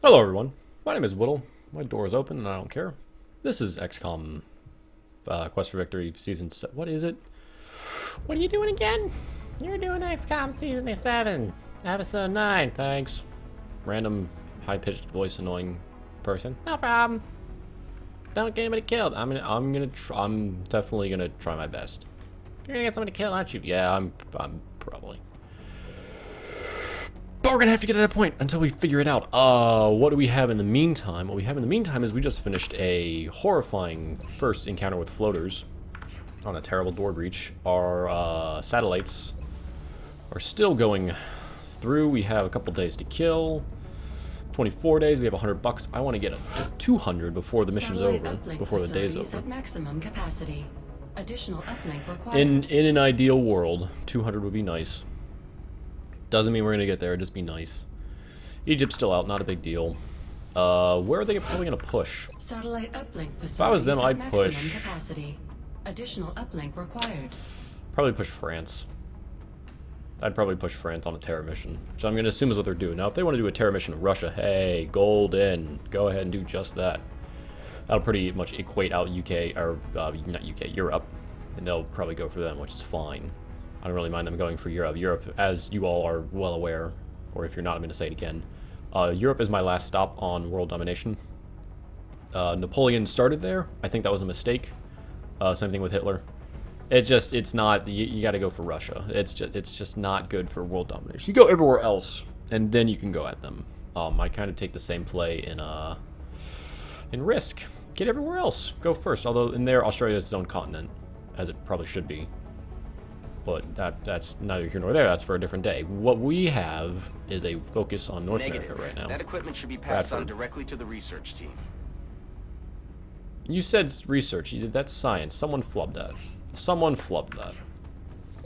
Hello everyone, my name is Whittle. My door is open and I don't care. This is XCOM Quest for Victory Season 7. What is it? What are you doing again? You're doing XCOM Season 7, Episode 9, thanks. Random, high-pitched voice annoying person. No problem. Don't get anybody killed. I'm definitely gonna try my best. You're gonna get somebody killed, aren't you? Yeah, I'm probably. But we're gonna have to get to that point until we figure it out. What do we have in the meantime? What we have in the meantime is we just finished a horrifying first encounter with floaters on a terrible door breach. Our satellites are still going through. We have a couple days to kill. 24 days. We have $100. I want to get to 200 before the mission's over, before the day's over. At maximum capacity. Additional uplink required. In an ideal world, 200 would be nice. Doesn't mean we're gonna get there, just be nice. Egypt's still out, not a big deal. Where are they probably gonna push? Satellite uplink facilities. If I was them, I'd push. Capacity. Additional uplink required. Probably push France. I'd probably push France on a terror mission, which I'm gonna assume is what they're doing. Now, if they want to do a terror mission in Russia, hey, golden, go ahead and do just that. That'll pretty much equate out UK, or not UK, Europe, and they'll probably go for them, which is fine. I don't really mind them going for Europe. Europe, as you all are well aware, or if you're not, I'm going to say it again. Europe is my last stop on world domination. Napoleon started there. I think that was a mistake. Same thing with Hitler. It's not, you got to go for Russia. It's just not good for world domination. You go everywhere else, and then you can go at them. I kind of take the same play in Risk. Get everywhere else. Go first. Although in there, Australia is its own continent, as it probably should be. But that's neither here nor there. That's for a different day. What we have is a focus on North America right now. That equipment should be passed on directly to the research team. You said research. That's science. Someone flubbed that. Someone flubbed that.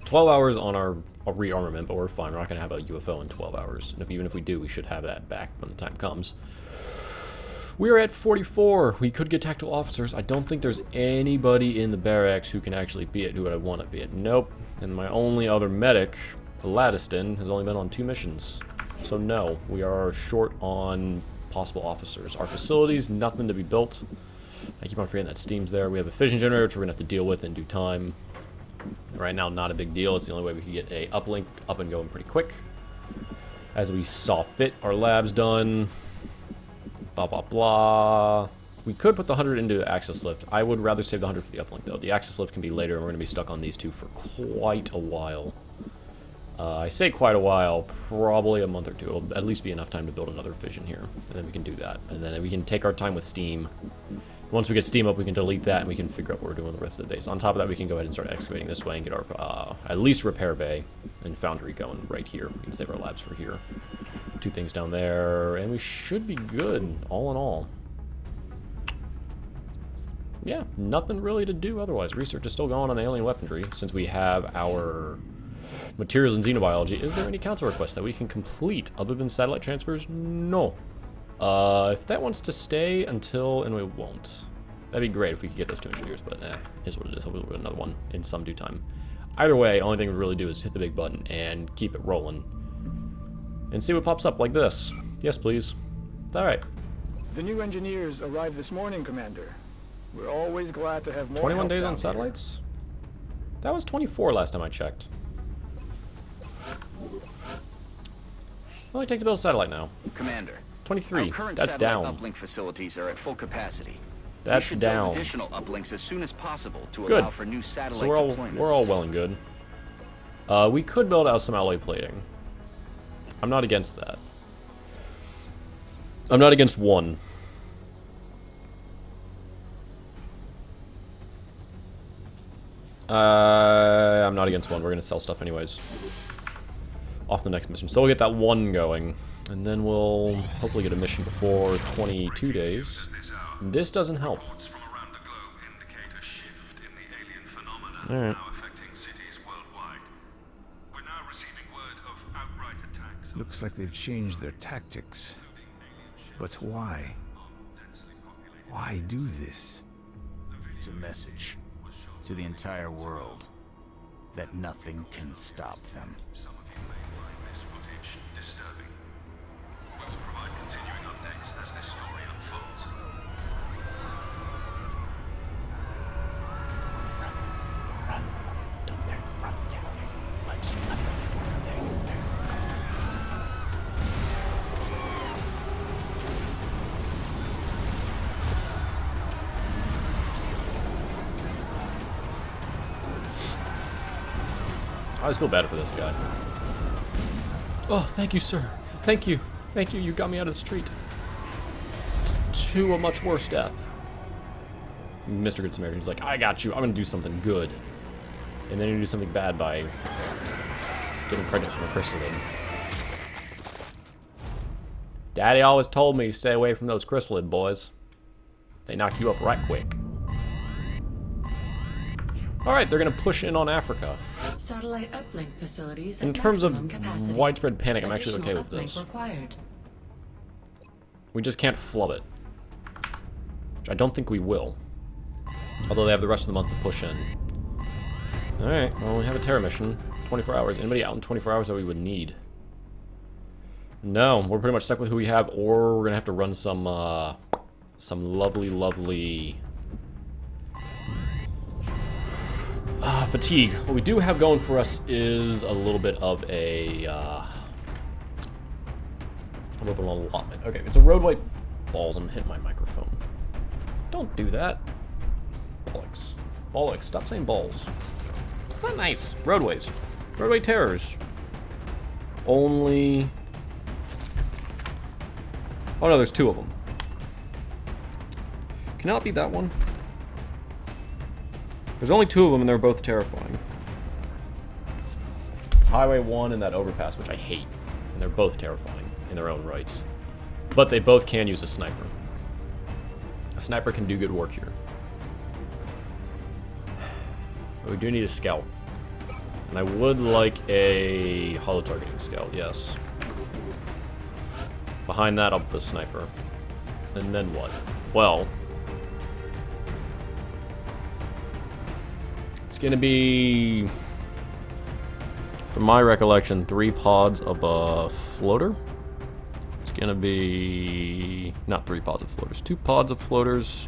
12 hours on our rearmament, but we're fine. We're not going to have a UFO in 12 hours. And even if we do, we should have that back when the time comes. We're at 44. We could get tactical officers. I don't think there's anybody in the barracks who can actually be it, who would want to be it. Nope. And my only other medic, Ladiston, has only been on 2 missions. So no, we are short on possible officers. Our facilities, nothing to be built. I keep on forgetting that steam's there. We have a fission generator, which we're going to have to deal with in due time. Right now, not a big deal. It's the only way we can get a uplink up and going pretty quick. As we saw fit, our lab's done. Blah, blah, blah. We could put the 100 into access lift. I would rather save the 100 for the uplink, though. The access lift can be later, and we're going to be stuck on these two for quite a while. I say quite a while, probably a month or two. It'll at least be enough time to build another fission here, and then we can do that. And then we can take our time with steam. Once we get steam up, we can delete that, and we can figure out what we're doing the rest of the days. On top of that, we can go ahead and start excavating this way and get our, at least repair bay and foundry going right here. We can save our labs for here. 2 things down there, and we should be good, all in all. Yeah, nothing really to do otherwise. Research is still going on alien weaponry, since we have our materials in xenobiology. Is there any council requests that we can complete other than satellite transfers? No. If that wants to stay until, and we won't. That'd be great if we could get those 2 engineers, but is what it is. Hopefully we'll get another one in some due time. Either way, only thing we really do is hit the big button and keep it rolling. And see what pops up like this. Yes, please. Alright. The new engineers arrived this morning, Commander. We're always glad to have more 21 help days down on satellites? That was 24 last time I checked. Only take to build a satellite now. Commander. 23. Our current That's satellite down. uplink facilities are at full capacity. That's we should down. build additional uplinks as soon as possible to Good. allow for new satellite So deployments. we're all well and good. We could build out some alloy plating. I'm not against that. I'm not against one. I'm not against one. We're gonna sell stuff anyways. Off the next mission. So we'll get that one going. And then we'll hopefully get a mission before 22 days. This doesn't help. Alright. Looks like they've changed their tactics. But why? Why do this? It's a message to the entire world that nothing can stop them. Some of you may find this footage disturbing. We will provide continuing updates always feel bad for this guy. Oh, thank you, sir. Thank you. Thank you. You got me out of the street. To a much worse death. Mr. Good Samaritan's like, I got you. I'm going to do something good. And then you do something bad by getting pregnant from a chrysalid. Daddy always told me to stay away from those chrysalid boys. They knock you up right quick. Alright, they're going to push in on Africa. Satellite uplink facilities In at terms of maximum capacity. widespread panic, I'm actually okay Additional with uplink this. required. We just can't flub it. Which I don't think we will. Although they have the rest of the month to push in. Alright, well, we have a terror mission. 24 hours. Anybody out in 24 hours that we would need? No, we're pretty much stuck with who we have, or we're going to have to run some lovely fatigue. What we do have going for us is a little bit of a an allotment. Okay, it's a roadway. Balls, I'm hitting my microphone. Don't do that. Bollocks. Bollocks, stop saying balls. It's not nice. Roadways. Roadway terrors. Only... Oh no, there's two of them. Cannot be that one. There's only two of them and they're both terrifying. Highway 1 and that overpass, which I hate. And they're both terrifying in their own rights. But they both can use a sniper. A sniper can do good work here. But we do need a scout. And I would like a hollow targeting scout, yes. Behind that, I'll put the sniper. And then what? Well... It's gonna be... From my recollection, 3 pods of a floater. It's gonna be... Not 3 pods of floaters. 2 pods of floaters.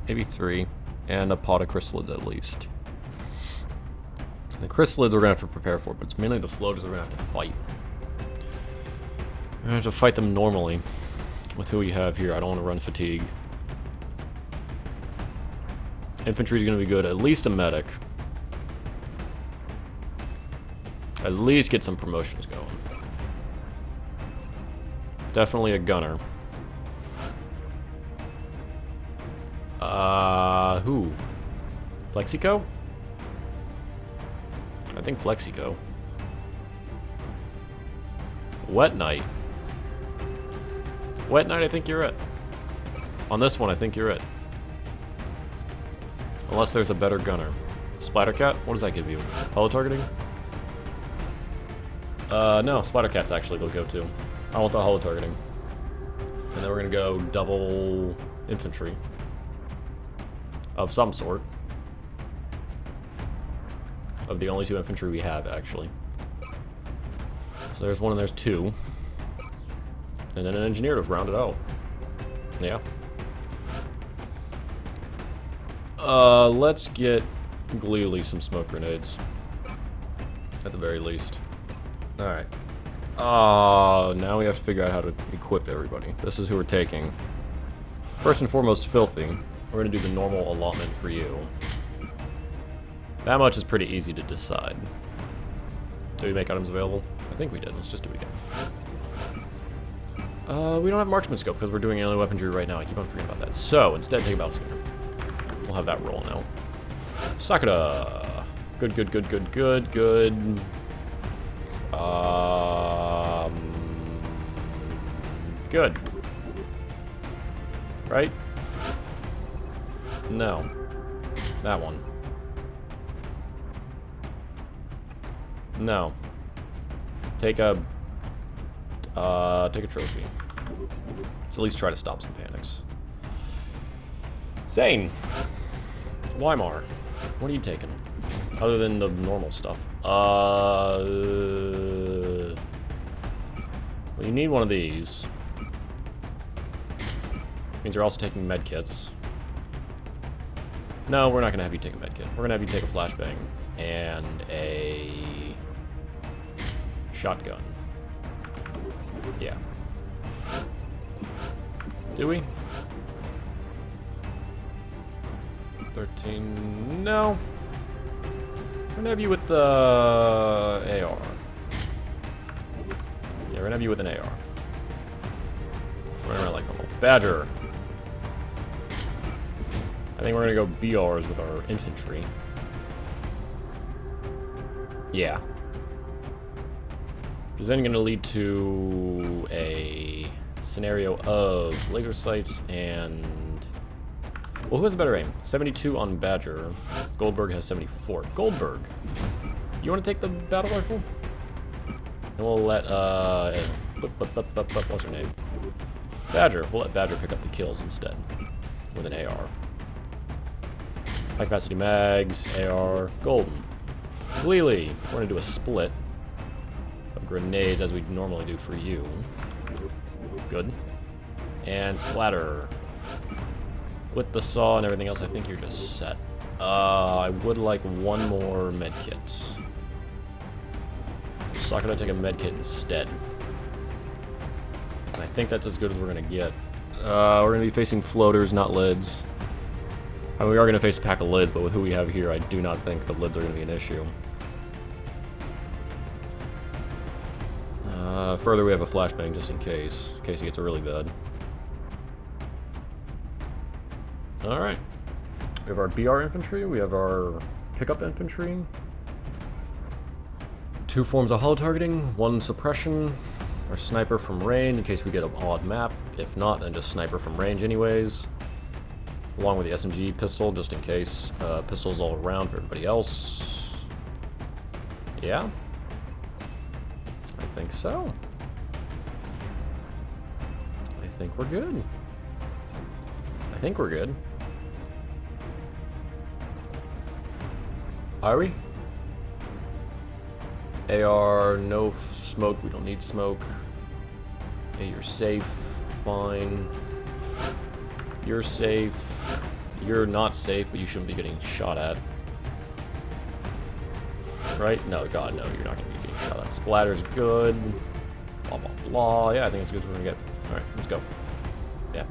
Maybe 3. And a pod of chrysalids at least. The chrysalids we're gonna have to prepare for, but it's mainly the floaters we're gonna have to fight. We're gonna have to fight them normally. With who we have here. I don't want to run fatigue. Infantry's gonna be good. At least a medic. At least get some promotions going. Definitely a gunner. Who? Plexico? I think Plexico. Wet Knight. Wet Knight, I think you're it. On this one, I think you're it. Unless there's a better gunner. Splattercat? What does that give you? Hollow targeting? No, Splattercat's actually the go-to. I want the hollow targeting. And then we're gonna go double infantry. Of some sort. Of the only 2 infantry we have, actually. So there's 1 and there's 2. And then an engineer to round it out. Yeah. Let's get Gleely some smoke grenades. At the very least. Alright. Now we have to figure out how to equip everybody. This is who we're taking. First and foremost, Filthy. We're gonna do the normal allotment for you. That much is pretty easy to decide. Did we make items available? I think we did. Let's just do it again. We don't have marksman scope because we're doing alien weaponry right now. I keep on forgetting about that. So, instead, take a battle scanner. We'll have that roll now. Sakura! Good, good, good, good, good, good. Good. Right? No. That one. No. Take a trophy. Let's at least try to stop some panics. Zane! Weimar. What are you taking? Other than the normal stuff. Well, you need one of these. Means you're also taking med kits. No, we're not gonna have you take a med kit. We're gonna have you take a flashbang and a shotgun. Yeah. Do we? 13. No. We're gonna have you with the AR. Yeah, we're gonna have you with an AR. We're gonna like normal. Badger. I think we're gonna go BRs with our infantry. Yeah. Is then gonna lead to a scenario of laser sights and... Well, who has a better aim? 72 on Badger. Goldberg has 74. Goldberg, you want to take the battle rifle? And we'll let, what's her name? Badger. We'll let Badger pick up the kills instead. With an AR. High capacity mags, AR, Golden. Gleely, we're going to do a split of grenades as we normally do for you. Good. And Splatter. With the saw and everything else, I think you're just set. I would like one more medkit. So I'm gonna take a medkit instead. And I think that's as good as we're gonna get. We're gonna be facing floaters, not lids. I mean, we are gonna face a pack of lids, but with who we have here, I do not think the lids are gonna be an issue. Further, we have a flashbang just in case he gets really bad. Alright. We have our BR infantry, we have our pickup infantry. 2 forms of hollow targeting, 1 suppression, our sniper from range in case we get an odd map. If not, then just sniper from range anyways. Along with the SMG pistol, just in case. Pistols all around for everybody else. Yeah? I think so. I think we're good. I think we're good. Are we? AR, no smoke, we don't need smoke. Hey, you're safe, fine. You're safe. You're not safe, but you shouldn't be getting shot at. Right? No, God, no, you're not gonna be getting shot at. Splatter's good. Blah, blah, blah. Yeah, I think it's good as we're gonna get. Alright, let's go. Yeah.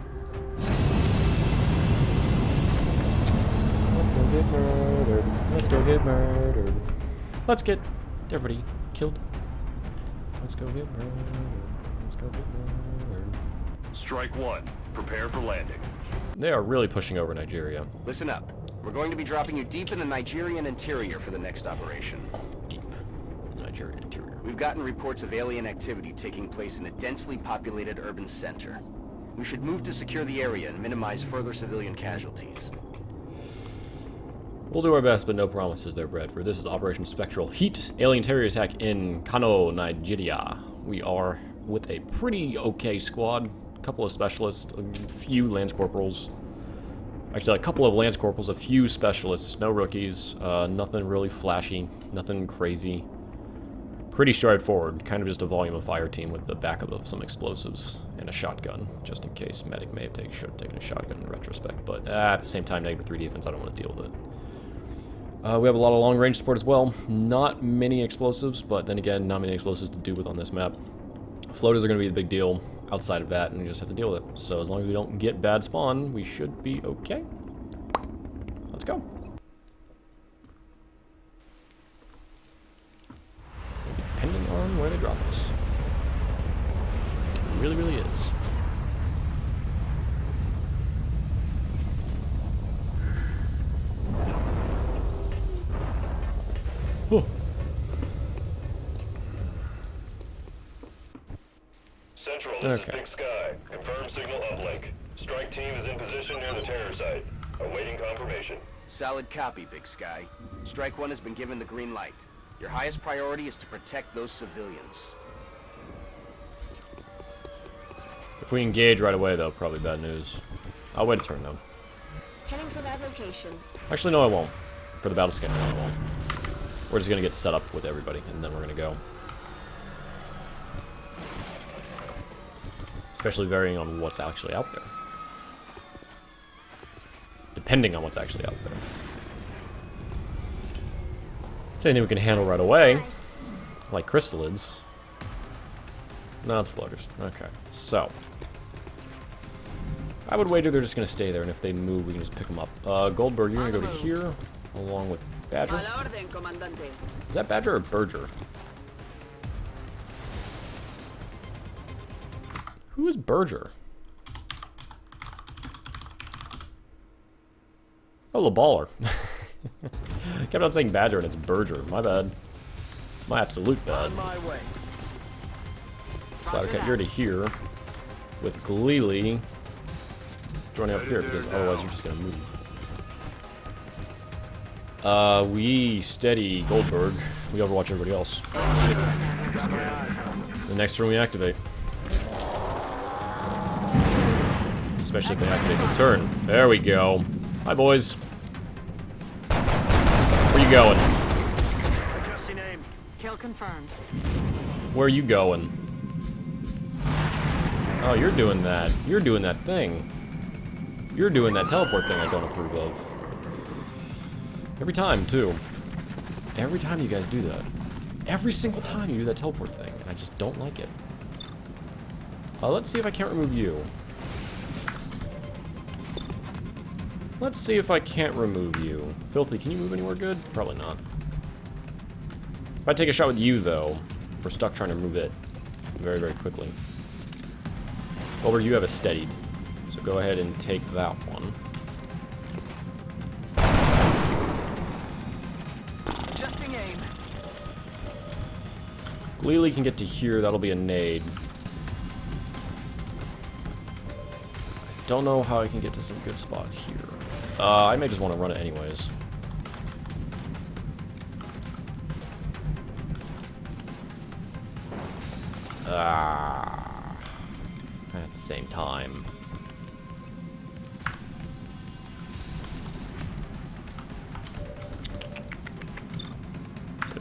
Let's go get murdered. Let's go get murdered. Let's get everybody killed. Let's go get murdered. Let's go get murdered. Strike 1. Prepare for landing. They are really pushing over Nigeria. Listen up. We're going to be dropping you deep in the Nigerian interior for the next operation. Deep. Nigerian interior. We've gotten reports of alien activity taking place in a densely populated urban center. We should move to secure the area and minimize further civilian casualties. We'll do our best, but no promises there, Bradford. This is Operation Spectral Heat, alien terror attack in Kano, Nigeria. We are with a pretty okay squad. A couple of specialists, a few lance corporals. Actually, a couple of lance corporals, a few specialists, no rookies, nothing really flashy, nothing crazy. Pretty straightforward, kind of just a volume of fire team with the backup of some explosives and a shotgun, just in case medic may have should have taken a shotgun in retrospect, but at the same time, -3 defense, I don't want to deal with it. We have a lot of long-range support as well. Not many explosives, but then again, not many explosives to do with on this map. Floaters are going to be the big deal outside of that, and you just have to deal with it. So as long as we don't get bad spawn, we should be okay. Let's go. Depending on where they drop us. It really, really is. Oh. Central, this Okay. is Big Sky. Confirm signal uplink. Strike team is in position near the terror site. Awaiting confirmation. Solid copy, Big Sky. Strike 1 has been given the green light. Your highest priority is to protect those civilians. If we engage right away, though, probably bad news. I'll wait a turn, though. Heading for that location. Actually, no, I won't. For the battle scan, no, I won't. We're just going to get set up with everybody, and then we're going to go. Especially varying on what's actually out there. Depending on what's actually out there. It's anything we can handle right away. Like crystalids. No, it's floaters. Okay, so. I would wager they're just going to stay there, and if they move, we can just pick them up. Goldberg, you're going to go to here, along with Badger? Is that Badger or Berger? Who is Berger? Oh, LeBaller. Kept on saying Badger and it's Berger. My bad. My absolute bad. Splattercat, you're to here. With Gleely joining up here because otherwise you're just gonna move. We steady Goldberg. We overwatch everybody else. The next turn we activate. Especially if they activate this turn. There we go. Hi, boys. Where you going? Kill confirmed. Where are you going? Oh, you're doing that. You're doing that thing. You're doing that teleport thing I don't approve of. Every time, too. Every time you guys do that. Every single time you do that teleport thing. And I just don't like it. Let's see if I can't remove you. Let's see if I can't remove you. Filthy, can you move anywhere good? Probably not. If I take a shot with you, though, we're stuck trying to remove it very, very quickly. Over, you have a steadied. So go ahead and take that one. Adjusting aim. Gleely can get to here. That'll be a nade. Don't know how I can get to some good spot here. I may just want to run it anyways. At the same time.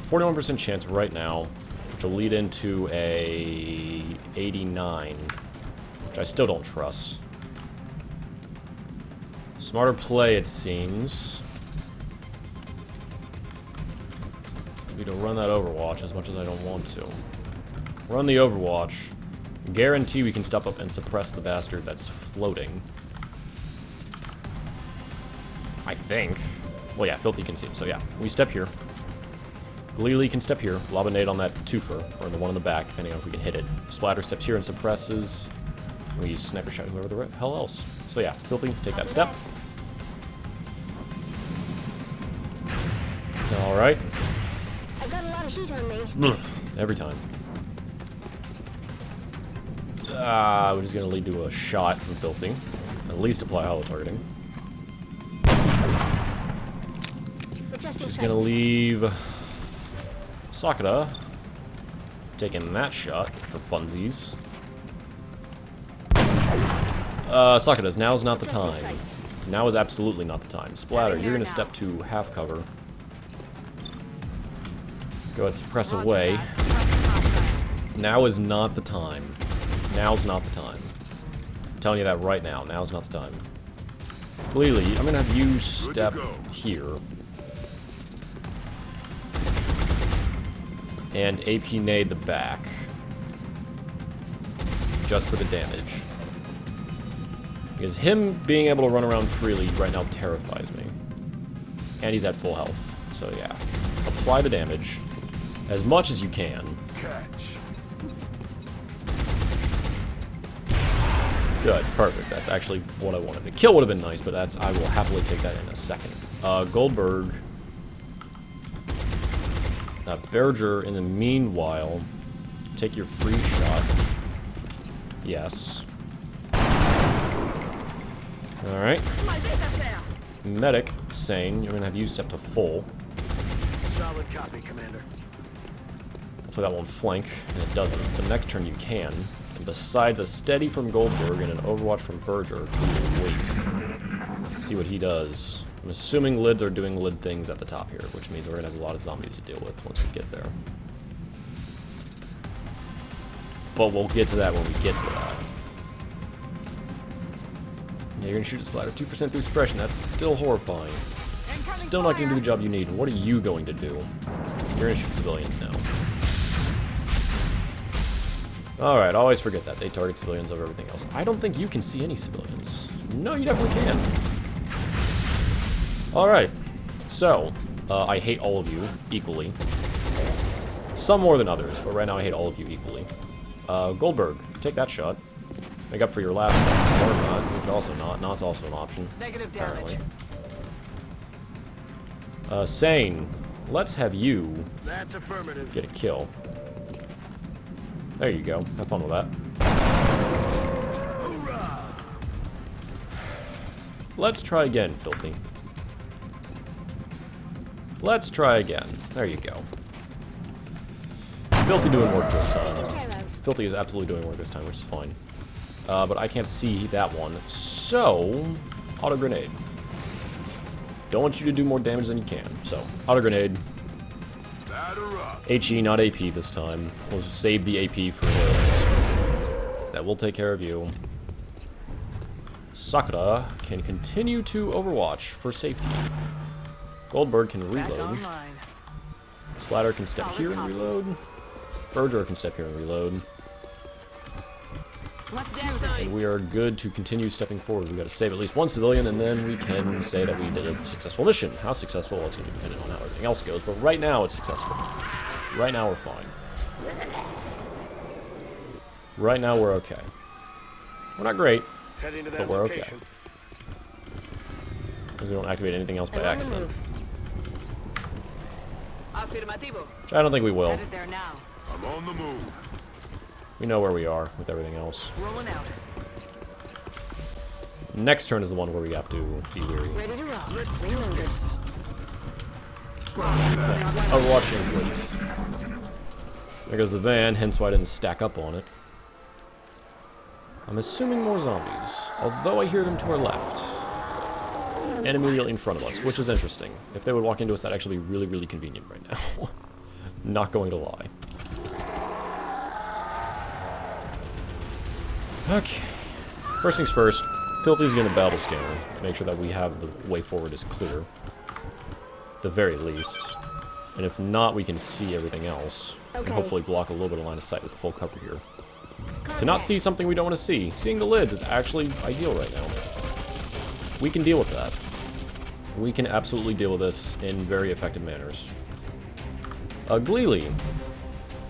41% chance right now, which will lead into a 89, which I still don't trust. Smarter play, it seems. Maybe to run that Overwatch as much as I don't want to. Run the Overwatch. Guarantee we can step up and suppress the bastard that's floating. I think. Well, yeah, Filthy can see him, so yeah. We step here. Gleely can step here. Lob a nade on that twofer, or the one in the back, depending on if we can hit it. Splatter steps here and suppresses. We use Sniper Shot whoever the hell else. So yeah, Filthy, take that step. Alright. I've got a lot of heat on me. Every time. Which is going to lead to a shot from Filthy. At least apply hollow targeting. Just going to leave Sakura taking that shot for funsies. Sakura's, now's not the time. Now is absolutely not the time. Splatter, you're going to step to half cover. Go ahead, suppress away. Now is not the time. Now's not the time. I'm telling you that right now. Now's not the time. Gleely, I'm gonna have you step here. And AP nade the back. Just for the damage. Because him being able to run around freely right now terrifies me. And he's at full health. So yeah. Apply the damage. As much as you can. Good, perfect. That's actually what I wanted. A kill would have been nice, but that's I will happily take that in a second. Goldberg. Berger, in the meanwhile, take your free shot. Yes. Alright. Medic, Sane, you're gonna have you step to full. Solid copy, Commander. Hopefully that won't flank, and it doesn't. The next turn you can. And besides a steady from Goldberg and an Overwatch from Berger, we will wait. See what he does. I'm assuming lids are doing lid things at the top here, which means we're gonna have a lot of zombies to deal with once we get there. But we'll get to that when we get to that. Yeah, you're gonna shoot a splatter. 2% through suppression, that's still horrifying. Still not gonna do the job you need. What are you going to do? You're gonna shoot civilians now. Alright, always forget that. They target civilians over everything else. I don't think you can see any civilians. No, you definitely can. Alright, so, I hate all of you equally. Some more than others, but right now I hate all of you equally. Goldberg, take that shot. Make up for your last one. Or not. You could also not. Not's also an option. Negative Apparently. damage. Sane, let's have you That's affirmative. get a kill. There you go. Have fun with that. Let's try again, Filthy. Let's try again. There you go. Filthy doing work this time. Filthy is absolutely doing work this time, which is fine. But I can't see that one. So, auto grenade. Don't want you to do more damage than you can. So, auto grenade. HE, not AP this time. We'll save the AP for this. That will take care of you. Sakura can continue to overwatch for safety. Goldberg can Back reload. online. Splatter can step here and reload. Berger can step here and reload. Let's do this. And we are good to continue stepping forward. We got to save at least one civilian, and then we can say that we did a successful mission. How successful? Well, it's going to be dependent on how everything else goes, but right now it's successful. Right now we're fine. Right now we're okay. We're not great, Heading to but that we're okay. location. Because we don't activate anything else by accident. Affirmativo. Which I don't think we will. Headed there now. I'm on the move. We know where we are with everything else. Rolling out. Next turn is the one where we have to be weary. Ready to roll. Reloaded. Overwatching great. There goes the van, hence why I didn't stack up on it. I'm assuming more zombies, although I hear them to our left. And immediately in front of us, which is interesting. If they would walk into us, that'd actually be really, really convenient right now. Not going to lie. Okay. First things first, Filthy's gonna battle scanner. Make sure that we have the way forward is clear. At the very least. And if not, we can see everything else. And hopefully block a little bit of line of sight with the full cover here. To not see something we don't want to see. Seeing the lids is actually ideal right now. We can deal with that. We can absolutely deal with this in very effective manners. Gleely,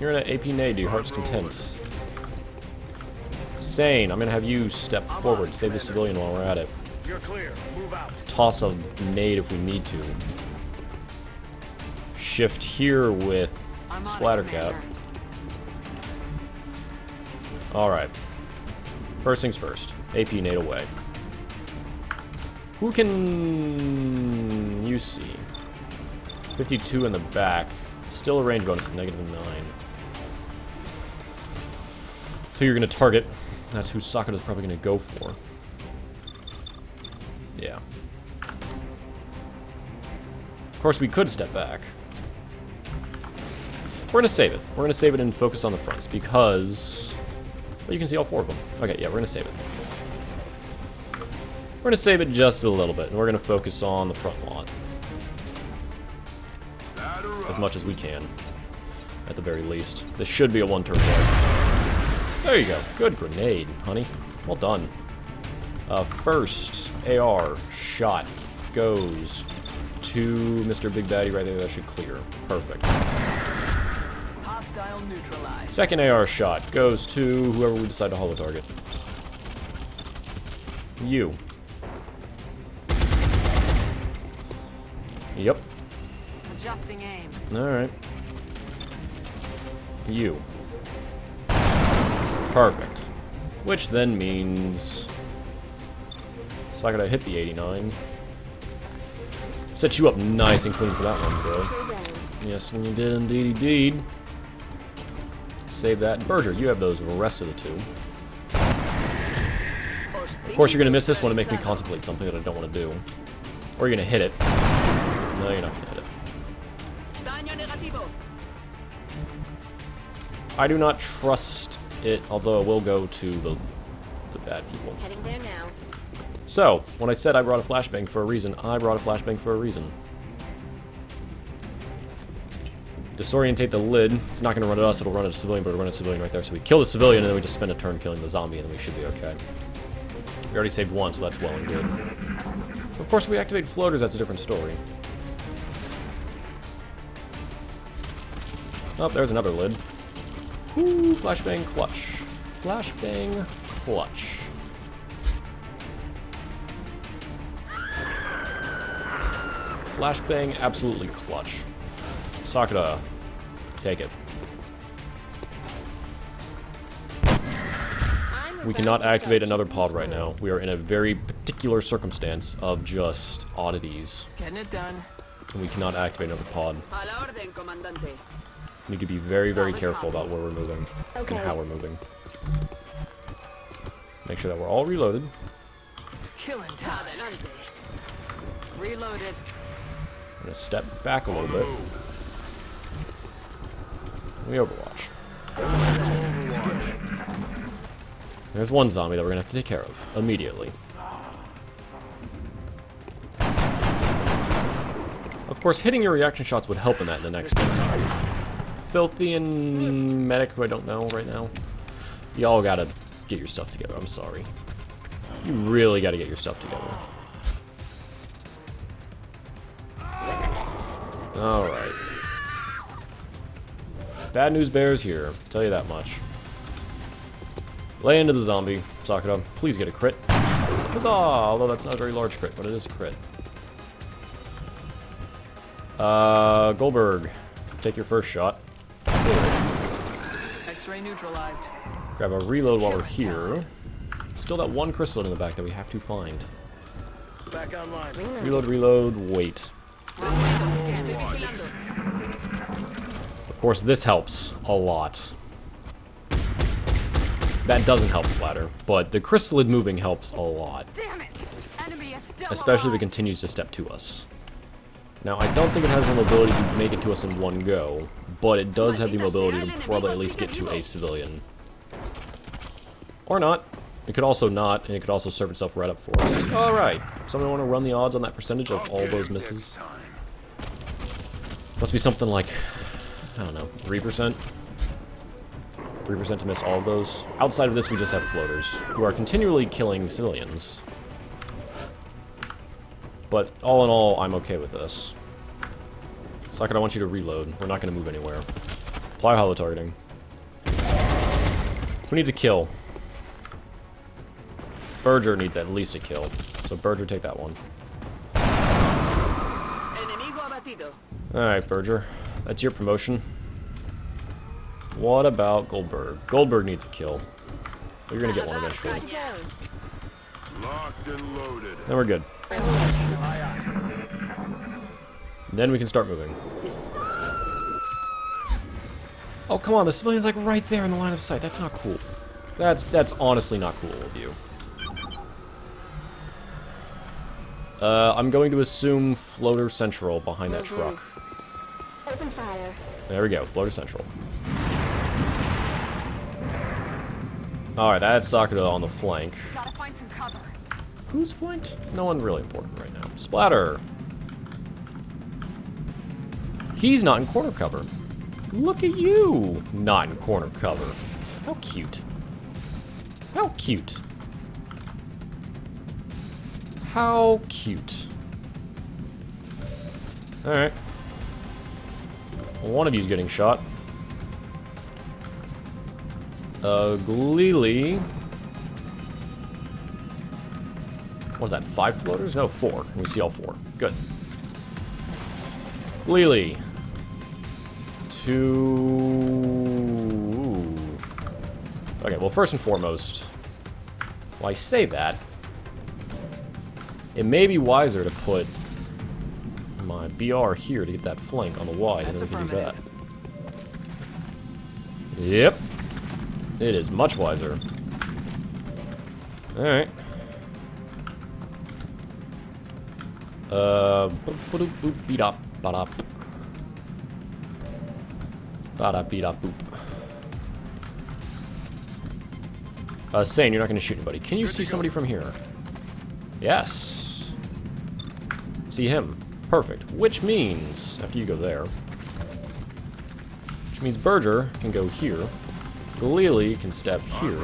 you're in an AP nade to your heart's content. Sane, I'm gonna have you step forward, save the civilian while we're at it. You're clear. Move out. Toss a nade if we need to. Shift here with splatter cap. Alright. First things first. AP nade away. Who can you see? 52 in the back. Still a range bonus of -9. So you're going to target. That's who Sakura's probably going to go for. Yeah. Of course, we could step back. We're going to save it. We're going to save it and focus on the fronts because... well, you can see all 4 of them. Okay, yeah, we're going to save it. We're going to save it just a little bit, and we're going to focus on the front lot. As much as we can. At the very least. This should be a one-turn fight. There you go. Good grenade, honey. Well done. First AR shot goes to Mr. Big Daddy right there. That should clear. Perfect. Hostile neutralized. Second AR shot goes to whoever we decide to holo target. You. Yep. Adjusting aim. Alright. You. Perfect. Which then means... so I gotta hit the 89. Set you up nice and clean for that one, bro. Yes, when you did indeed. Save that. Berger, you have those rest of the 2. Of course, you're gonna miss this one and make me contemplate something that I don't want to do. Or you're gonna hit it. No, you're not gonna hit it. I do not trust it, although it will go to the bad people. Heading there now. So, when I said I brought a flashbang for a reason, I brought a flashbang for a reason. Disorientate the lid. It's not going to run at us, it'll run at a civilian, but it'll run at a civilian right there. So we kill the civilian, and then we just spend a turn killing the zombie, and then we should be okay. We already saved one, so that's well and good. Of course, if we activate floaters, that's a different story. Oh, there's another lid. Ooh, flashbang clutch. Flashbang clutch. Flashbang absolutely clutch. Sakura, take it. We cannot activate another pod right now. We are in a very particular circumstance of just oddities. Getting it done. And we cannot activate another pod. A la orden, comandante. We need to be very, very careful about where we're moving Okay. and how we're moving. Make sure that we're all reloaded. It's killing time. Adelante. Reloaded. I'm gonna step back a little bit. We Overwatch. There's one zombie that we're gonna have to take care of immediately. Of course, hitting your reaction shots would help in that in the next game. Filthy and medic, who I don't know right now. Y'all gotta get your stuff together. I'm sorry. You really gotta get your stuff together. Alright. Bad news bears here. Tell you that much. Lay into the zombie. Sakura, please get a crit. Huzzah! Although that's not a very large crit, but it is a crit. Goldberg, take your first shot. X-ray neutralized. Grab a reload while we're here. Still that one crystal in the back that we have to find. Back online. Reload, reload, wait. Of course, this helps a lot. That doesn't help Splatter, but the crystalid moving helps a lot. Damn it! Enemy is still Especially if it alive. continues to step to us. Now, I don't think it has the mobility to make it to us in one go, but it does have the mobility to probably at least get to a civilian. Or not. It could also not, and it could also serve itself right up for us. Alright, somebody want to run the odds on that percentage of all those misses? Must be something like, I don't know, 3%? 3% to miss all of those. Outside of this, we just have floaters, who are continually killing civilians. But all in all, I'm okay with this. Sakura, I want you to reload. We're not going to move anywhere. Apply hollow targeting. Who needs a kill? Berger needs at least a kill. So Berger, take that one. Enemigo abatido. Alright, Berger. That's your promotion. What about Goldberg? Goldberg needs a kill. You're going to get one eventually. Locked and loaded. Then we're good. Then we can start moving. Oh, come on, the civilian's like right there in the line of sight. That's not cool. That's honestly not cool of you. I'm going to assume floater central behind that truck. Open fire. There we go, floater central. Alright, that's Sakura on the flank. Gotta find some cover. Who's flanked? No one really important right now. Splatter. He's not in corner cover. Look at you, not in corner cover. How cute. How cute. How cute. Alright. One of you's getting shot. Gleely. What was that, 5 floaters? No, 4. We see all 4. Good. Gleely. 2... Okay, well, first and foremost, while I say that, it may be wiser to put my BR here to get that flank on the wide, and then we can do that. Yep. It is much wiser. Alright. Boop beat up, ba-da. Ba-da beat up boop. Sane, you're not gonna shoot anybody. Can you see somebody from here? Yes. See him. Perfect. Which means, after you go there, which means Berger can go here. Galili can step here.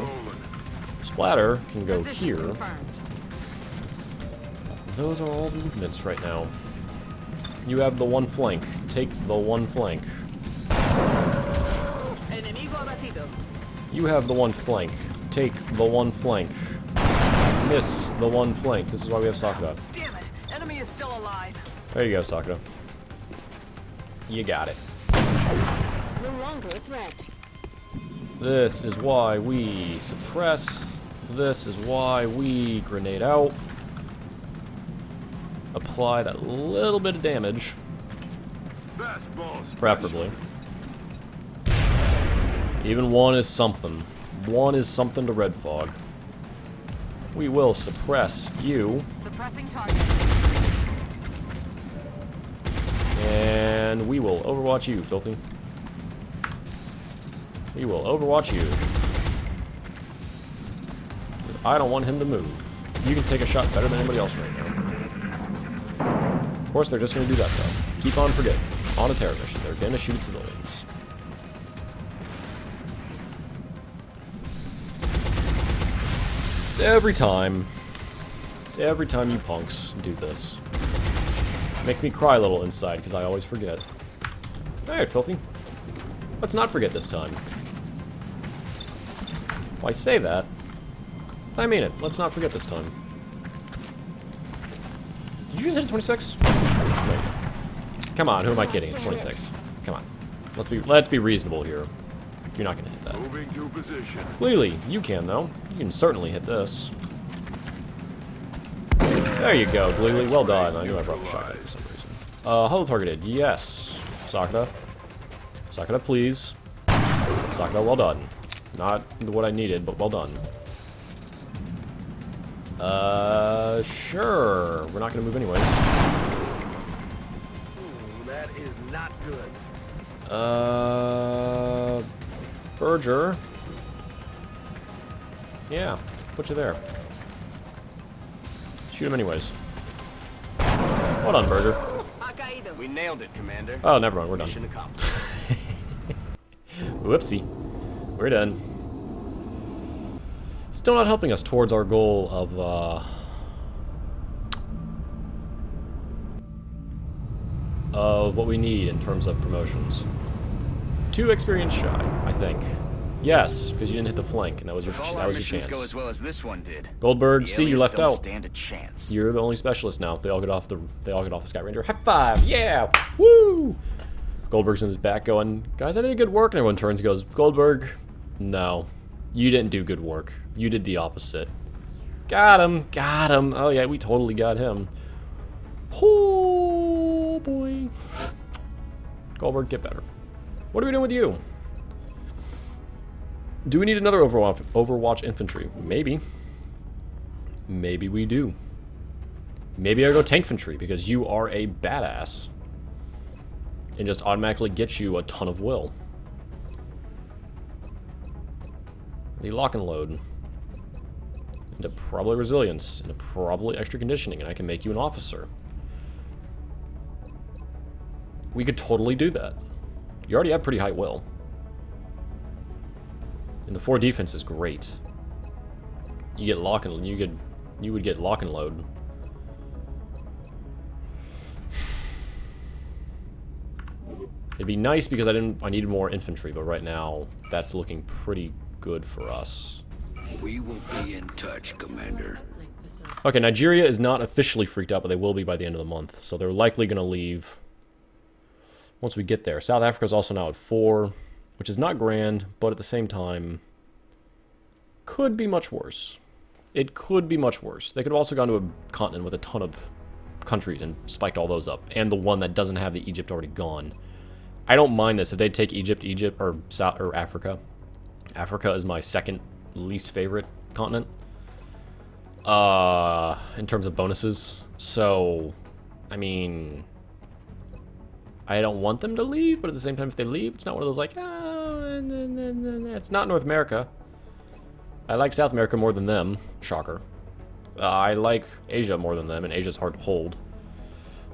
Splatter can go here. Confirmed. Those are all the movements right now. You have the one flank. Take the one flank. Enemigo abatido. You have the one flank. Take the one flank. Miss the one flank. This is why we have Sakura. Damn it! Enemy is still alive. There you go, Sakura. You got it. No longer a threat. This is why we suppress. This is why we grenade out. Apply that little bit of damage. Preferably. Even one is something. One is something to Red Fog. We will suppress you. Suppressing target. And we will overwatch you, Filthy. We will overwatch you. I don't want him to move. You can take a shot better than anybody else right now. Of course, they're just going to do that, though. Keep on forgetting. On a terror mission, they're going to shoot civilians. Every time you punks do this. Make me cry a little inside, because I always forget. Alright, Filthy. Let's not forget this time. Well, I say that. I mean it. Let's not forget this time. Did you just hit 26? Wait. Come on, who am I kidding? It's 26. Come on. Let's be reasonable here. You're not gonna hit that. Moving to position. Clearly, you can though. You can certainly hit this. There you go, Gleely. Well done. I knew I brought the shotgun for some reason. Hull targeted. Yes. Sakura. Sakura, please. Sakura, well done. Not what I needed, but well done. Sure. We're not gonna move anyways. That is not good. Berger. Yeah, put you there. Shoot him anyways. Well done, Berger. We nailed it, Commander. Oh, never mind, we're done. Mission accomplished. Whoopsie. We're done. Still not helping us towards our goal of what we need in terms of promotions. 2 experience shy, I think. Yes, because you didn't hit the flank, and that was your If all our missions chance. go as well as this one did, Goldberg, the see, you aliens left don't out. stand a chance. You're the only specialist now. They all get off the Sky Ranger. High five! Yeah! Woo! Goldberg's in his back going, guys, I did good work, and everyone turns and goes, Goldberg, no. You didn't do good work. You did the opposite. Got him! Got him! Oh yeah, we totally got him. Oh boy. Goldberg, get better. What are we doing with you? Do we need another Overwatch infantry? Maybe. Maybe we do. Maybe I go tank infantry because you are a badass. And just automatically get you a ton of will. The lock and load. Into probably resilience. Into probably extra conditioning. And I can make you an officer. We could totally do that. You already have pretty high will. And the 4 defense is great. You get lock and you would get lock and load. It'd be nice because I needed more infantry, but right now that's looking pretty good for us. We will be in touch, Commander. Okay, Nigeria is not officially freaked out, but they will be by the end of the month. So they're likely going to leave once we get there. South Africa is also now at 4, which is not grand, but at the same time, could be much worse. It could be much worse. They could have also gone to a continent with a ton of countries and spiked all those up, and the one that doesn't have the Egypt already gone. I don't mind this if they take Egypt, or Africa. Africa is my second least favorite continent in terms of bonuses. So, I mean, I don't want them to leave, but at the same time, if they leave, it's not one of those like, oh, it's not North America. I like South America more than them. Shocker. I like Asia more than them, and Asia's hard to hold.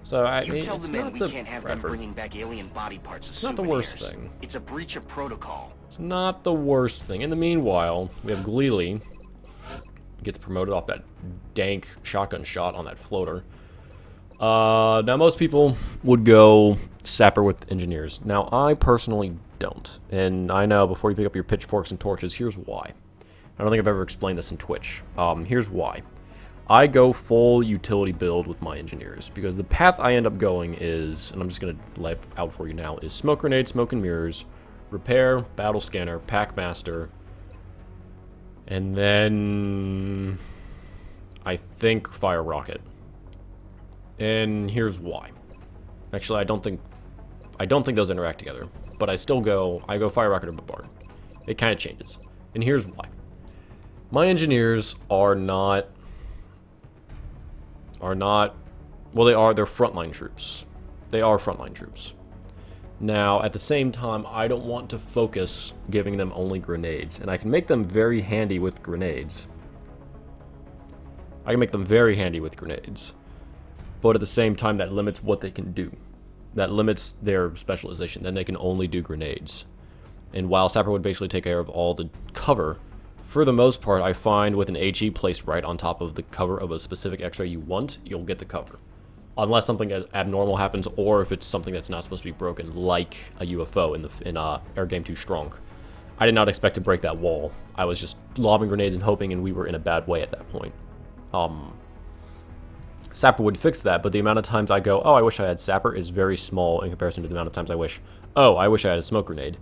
So You tell it's the men not we the can't have them Bradford. bringing back alien body parts as It's not the worst thing. It's a breach of protocol. It's not the worst thing. In the meanwhile, we have Gleely. Gets promoted off that dank shotgun shot on that floater. Now most people would go sapper with engineers. Now, I personally don't. And I know, before you pick up your pitchforks and torches, here's why. I don't think I've ever explained this in Twitch. Here's why. I go full utility build with my engineers, because the path I end up going is, and I'm just going to lay it out for you now, is smoke grenade, smoke and mirrors, repair, battle scanner, pack master, and then I think fire rocket. And here's why. Actually, I don't think those interact together, but I go fire rocket or bombard. It kind of changes. And here's why. My engineers are not, well, they're frontline troops. They are frontline troops. Now, at the same time, I don't want to focus giving them only grenades, and I can make them very handy with grenades. But at the same time, that limits what they can do. That limits their specialization. Then they can only do grenades. And while Sapper would basically take care of all the cover, for the most part, I find with an HE placed right on top of the cover of a specific X-ray you want, you'll get the cover. Unless something abnormal happens, or if it's something that's not supposed to be broken, like a UFO in Air Game 2 Strong. I did not expect to break that wall. I was just lobbing grenades and hoping, and we were in a bad way at that point. Sapper would fix that, but the amount of times I go, oh, I wish I had Sapper, is very small in comparison to the amount of times I wish, oh, I wish I had a smoke grenade.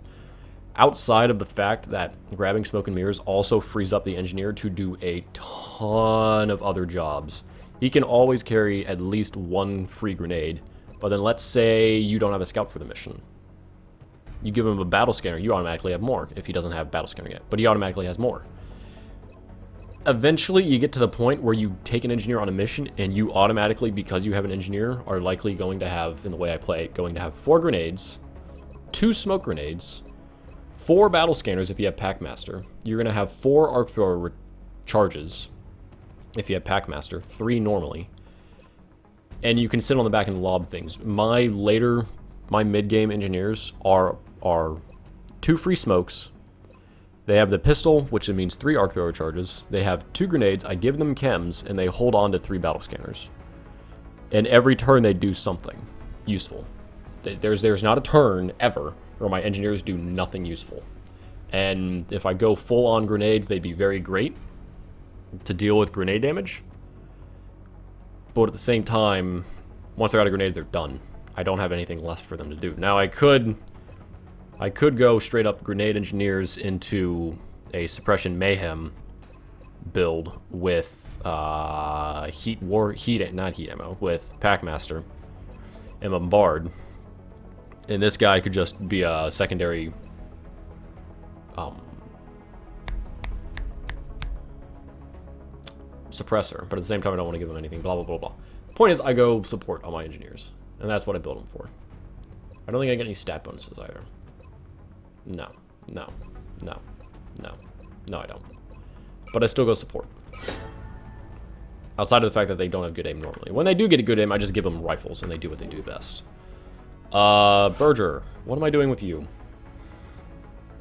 Outside of the fact that grabbing smoke and mirrors also frees up the engineer to do a ton of other jobs. He can always carry at least one free grenade, but then let's say you don't have a scout for the mission. You give him a battle scanner, you automatically have more, if he doesn't have battle scanner yet, but he automatically has more. Eventually, you get to the point where you take an engineer on a mission, and you automatically, because you have an engineer, are likely going to have, in the way I play it, going to have 4 grenades, 2 smoke grenades, 4 battle scanners if you have Packmaster. You're going to have 4 arc thrower charges if you have Packmaster, 3 normally. And you can sit on the back and lob things. My mid-game engineers are 2 free smokes. They have the pistol, which means 3 arc thrower charges. They have 2 grenades. I give them chems, and they hold on to 3 battle scanners. And every turn they do something useful. There's not a turn ever where my engineers do nothing useful. And if I go full on grenades, they'd be very great to deal with grenade damage. But at the same time, once they're out of grenades, they're done. I don't have anything left for them to do. Now I could go straight up grenade engineers into a suppression mayhem build with heat ammo with Packmaster and bombard. And this guy could just be a secondary suppressor, but at the same time I don't want to give him anything, blah blah blah blah. Point is, I go support all my engineers, and that's what I build them for. I don't think I get any stat bonuses either. No, I don't. But I still go support. Outside of the fact that they don't have good aim normally. When they do get a good aim, I just give them rifles, and they do what they do best. Berger, what am I doing with you?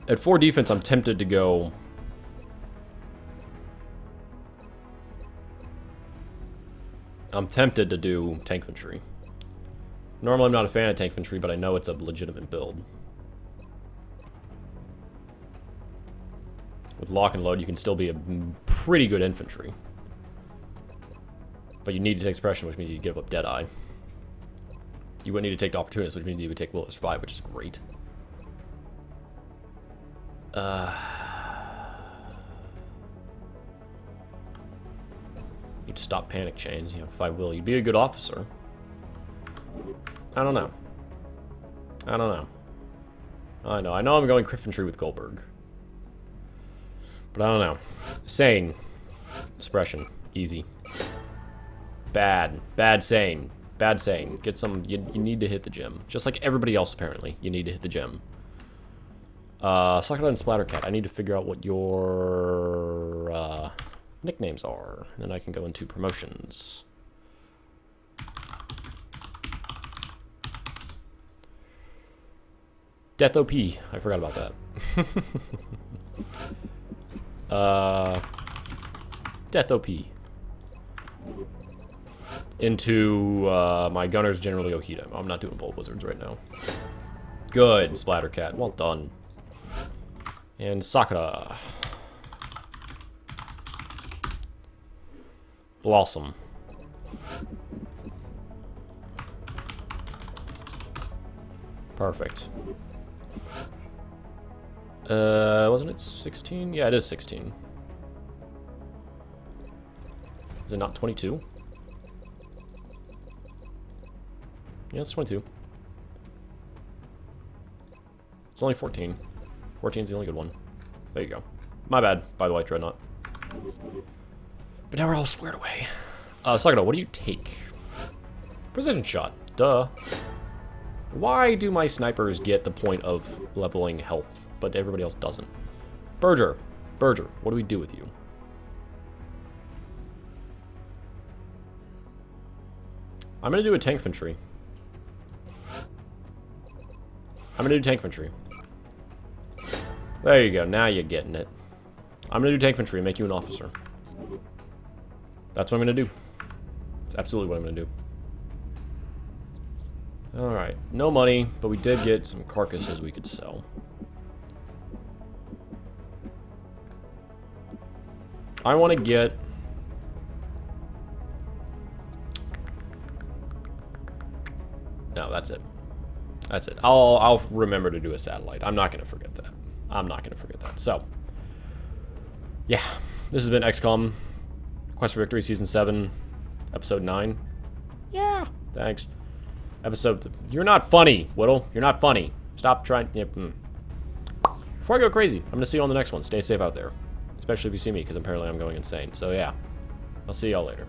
At 4 defense, I'm tempted to go... I'm tempted to do tank infantry. Normally, I'm not a fan of tank infantry, but I know it's a legitimate build. With lock and load, you can still be a pretty good infantry. But you need to take suppression, which means you give up Deadeye. You wouldn't need to take the opportunist, which means you would take Will to Survive, which is great. You'd stop panic chains. You have 5 will. You'd be a good officer. I don't know. I know I'm going infantry with Goldberg. But I don't know. Sane. Suppression. Easy. Bad. Bad sane. Bad sane. Get some... You need to hit the gym. Just like everybody else, apparently. You need to hit the gym. Suckerland and Splattercat. I need to figure out what your... nicknames are. And then I can go into promotions. Death OP. I forgot about that. Death OP. into my gunners generally Ojeda. I'm not doing bolt wizards right now. Good, Splattercat. Well done. And Sakura. Blossom. Perfect. Wasn't it 16? Yeah, it is 16. Is it not 22? Yeah, it's 22. It's only 14. 14 is the only good one. There you go. My bad, by the way, Dreadnought. But now we're all squared away. Sakura, what do you take? Precision shot. Duh. Why do my snipers get the point of leveling health, but everybody else doesn't? Berger. Berger, what do we do with you? I'm gonna do a tank infantry. I'm gonna do tank infantry. There you go, now you're getting it. I'm gonna do tank infantry and make you an officer. That's what I'm gonna do. That's absolutely what I'm gonna do. Alright, no money, but we did get some carcasses we could sell. I want to get... No, that's it. That's it. I'll remember to do a satellite. I'm not going to forget that. I'm not going to forget that. So, yeah. This has been XCOM Quest for Victory Season 7, Episode 9. Yeah, thanks. Episode... You're not funny, Whittle. You're not funny. Stop trying... Before I go crazy, I'm going to see you on the next one. Stay safe out there. Especially if you see me, because apparently I'm going insane. So, yeah. I'll see y'all later.